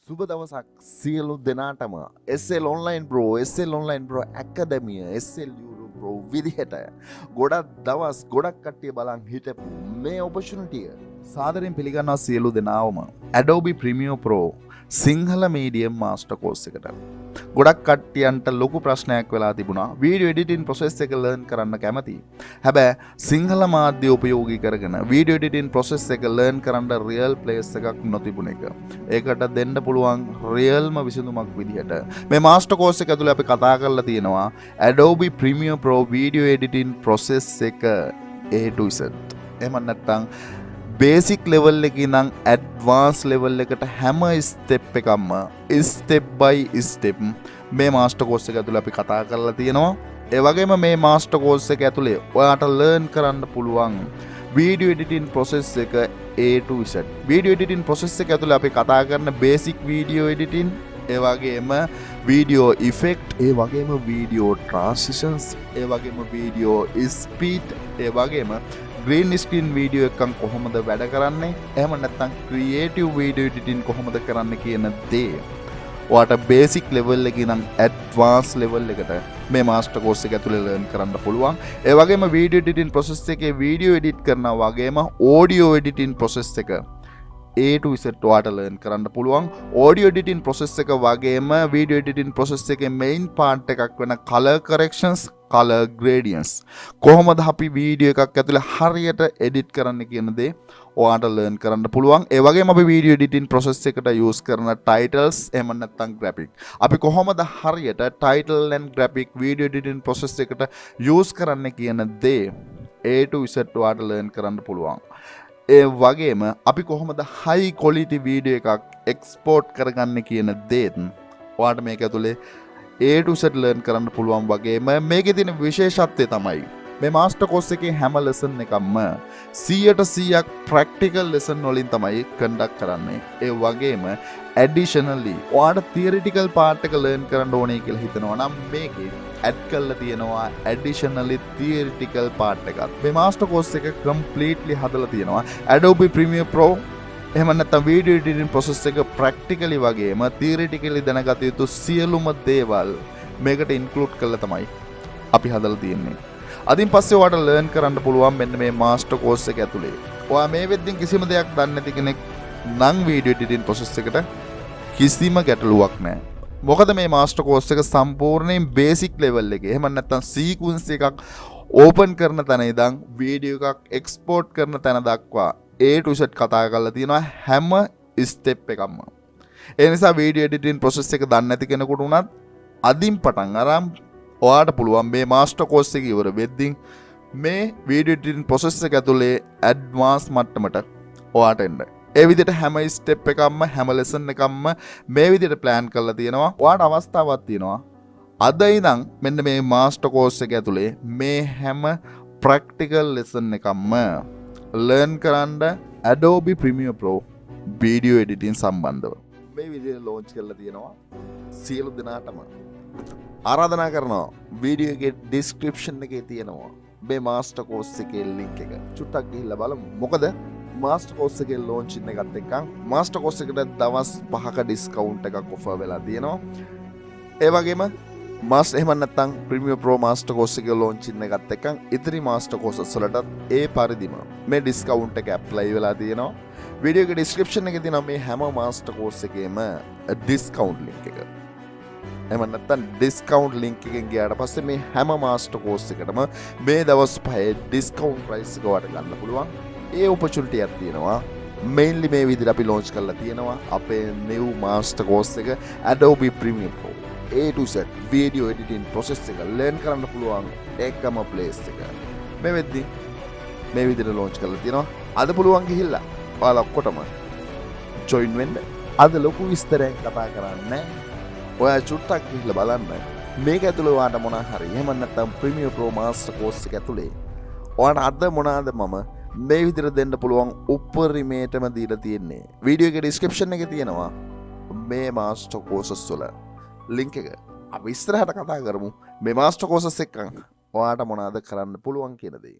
සුබ දවසක් සියලු දෙනාටම SL online bro academy SL Euro bro විදිහට ගොඩක් දවස් ගොඩක් කට්ටිය බලන් හිටපු මේ opportunity සාදරයෙන් පිළිගන්නවා සියලු දෙනාවම Adobe Premiere Pro Sinhala medium master course එකට ගොඩක් කට්ටියන්ට ලොකු ප්‍රශ්නයක් වෙලා තිබුණා video editing process එක learn කරන්න කැමති. හැබැයි සිංහල මාධ්‍ය උපයෝගී කරගෙන video editing process එක learn කරන්න real place එකක් නොතිබුණ එක. ඒකට දෙන්න පුළුවන් realම විසඳුමක් විදිහට මේ master course එක ඇතුලේ අපි කතා කරලා තියෙනවා Adobe Premiere Pro video editing process එක A to Z. එහෙම නැත්නම් basic level එකේ ඉඳන් advanced level එකට හැම step එකක්ම step by step මේ master course එක ඇතුලේ අපි කතා කරලා තියෙනවා. ඒ වගේම මේ master course එක ඇතුලේ ඔයාට learn කරන්න පුළුවන් video editing process එක A to Z. video editing process එක ඇතුලේ අපි කතා කරන basic video editing, ඒ වගේම video effect, ඒ වගේම video transitions, ඒ වගේම video speed, ඒ වගේම green screen video එකක් කොහොමද වැඩ කරන්නේ, එහෙම නැත්නම් creative video editing කොහොමද කරන්නේ කියන දේ ඔයාට basic level එකේ ඉඳන් advanced level එකට මේ master course එක ඇතුලේ learn කරන්න පුළුවන්. ඒ වගේම video editing process එකේ video edit කරනවා වගේම audio editing process එක A to Z ඔයාට learn කරන්න පුළුවන්. audio editing process එක වගේම video editing process එකේ main part එකක් වෙන color corrections, color gradients කොහොමද අපි වීඩියෝ එකක් ඇතුලේ හරියට edit කරන්න කියන දේ ඔයාට learn කරන්න පුළුවන්. ඒ වගේම අපි video editing process එකට use කරන titles එහෙම නැත්නම් graphic අපි කොහොමද හරියට title and graphic video editing process එකට use කරන්න කියන දේ A to Z ඔයාට learn කරන්න පුළුවන්. ඒ වගේම අපි කොහොමද high quality video එකක් export කරගන්න කියන දේත් ඔයාට මේක ඇතුලේ A to Z learn කරන්න පුළුවන්. වගේම මේකේ තියෙන විශේෂත්වය තමයි මේ master course එකේ හැම lesson එකක්ම 100% practical lesson වලින් තමයි conduct කරන්නේ. ඒ වගේම additionally ඔයාට theoretical part එක learn කරන්න ඕනේ කියලා හිතනවා නම් මේකේ add කරලා තියෙනවා additionally theoretical part එකක්. මේ master course එක completely හදලා තියෙනවා Adobe Premiere Pro එහෙම නැත්නම් video editing process එක practically වගේම theoretically දැනගත යුතු සියලුම දේවල් මේකට include කරලා තමයි අපි හදලා තියෙන්නේ. අදින් පස්සේ ඔයාලට learn කරන්න පුළුවන් මෙන්න මේ master course එක ඇතුලේ. ඔයා මේ වෙද්දින් කිසිම දෙයක් දන්නේ නැති කෙනෙක් නම් video editing process එකට කිසිම ගැටලුවක් නැහැ. මොකද මේ master course එක සම්පූර්ණයෙන් basic level එකේ එහෙම නැත්නම් sequence එකක් open කරන තැන ඉඳන් video එකක් export කරන තැන දක්වා A to Z කතා කරලා තියෙනවා හැම step එකක්ම. ඒ නිසා video editing process එක දන්නේ නැති කෙනෙකුට උනත් අදින් පටන් අරන් ඔයාට පුළුවන් මේ master course එක ඉවර වෙද්දී මේ video editing process එක ඇතුලේ advanced මට්ටමට ඔයාට එන්න. ඒ විදිහට හැම step එකක්ම හැම lesson එකක්ම මේ විදිහට plan කරලා තියෙනවා. ඔයාට අවස්ථාවක් තියෙනවා අද ඉඳන් මෙන්න මේ master course එක ඇතුලේ මේ හැම practical lesson එකක්ම learn කරන්න Adobe Premiere Pro video editing සම්බන්ධව මේ විදිහට launch කරලා තියෙනවා. සියලු දෙනාටම ආරාධනා කරනවා වීඩියෝ එකේ description එකේ තියෙනවා මේ master course එකේ link එක. චුට්ටක් ගිහිල්ලා බලමු. මොකද master course එකේ launching එකත් එක්ක master course එකට දවස් 5ක discount එකක් offer වෙලා තියෙනවා. ඒ වගේම එහෙම නැත්නම් Premiere Pro master course එකේ launching එකත් එක්ක ඉතිරි master courses වලටත් ඒ පරිදිම මේ discount එක apply වෙලා තියෙනවා. වීඩියෝ එකේ description එකේ තියෙනවා මේ හැම master course එකේම discount link එක. එහෙම නැත්නම් discount link එකෙන් ගියාට පස්සේ මේ හැම master course එකටම මේ දවස් 5 discount price එක ඔයාලට ගන්න පුළුවන්. ඒ opportunity එකක් තියෙනවා. mainly මේ විදිහට අපි launch කරලා තියෙනවා අපේ new master course එක Adobe Premiere Pro A to Z video editing process එක learn කරන්න පුළුවන් එකම place එක. මේ වෙද්දී මේ විදිහට launch කරලා තියෙනවා. අද පුළුවන් ගිහිල්ලා ඔයාලා ඔක්කොටම join වෙන්න. අද ලොකු විස්තරයක් කතා කරන්නේ. ඔයා චුට්ටක් ගිහිල්ලා බලන්න. මේක ඇතුලේ ඔයාට මොනවා හරි එහෙම නැත්නම් Premiere Pro master course එක ඇතුලේ ඔයාට අද මොනවාද මම මේ විදිහට දෙන්න පුළුවන් උපරිමයටම දීලා තියෙන්නේ. වීඩියෝ එකේ description එකේ තියෙනවා මේ master courses වල link එක. අපි ඉස්සරහට කතා කරමු මේ master courses එකෙන් ඔයාට මොනවද කරන්න පුළුවන් කියන දේ.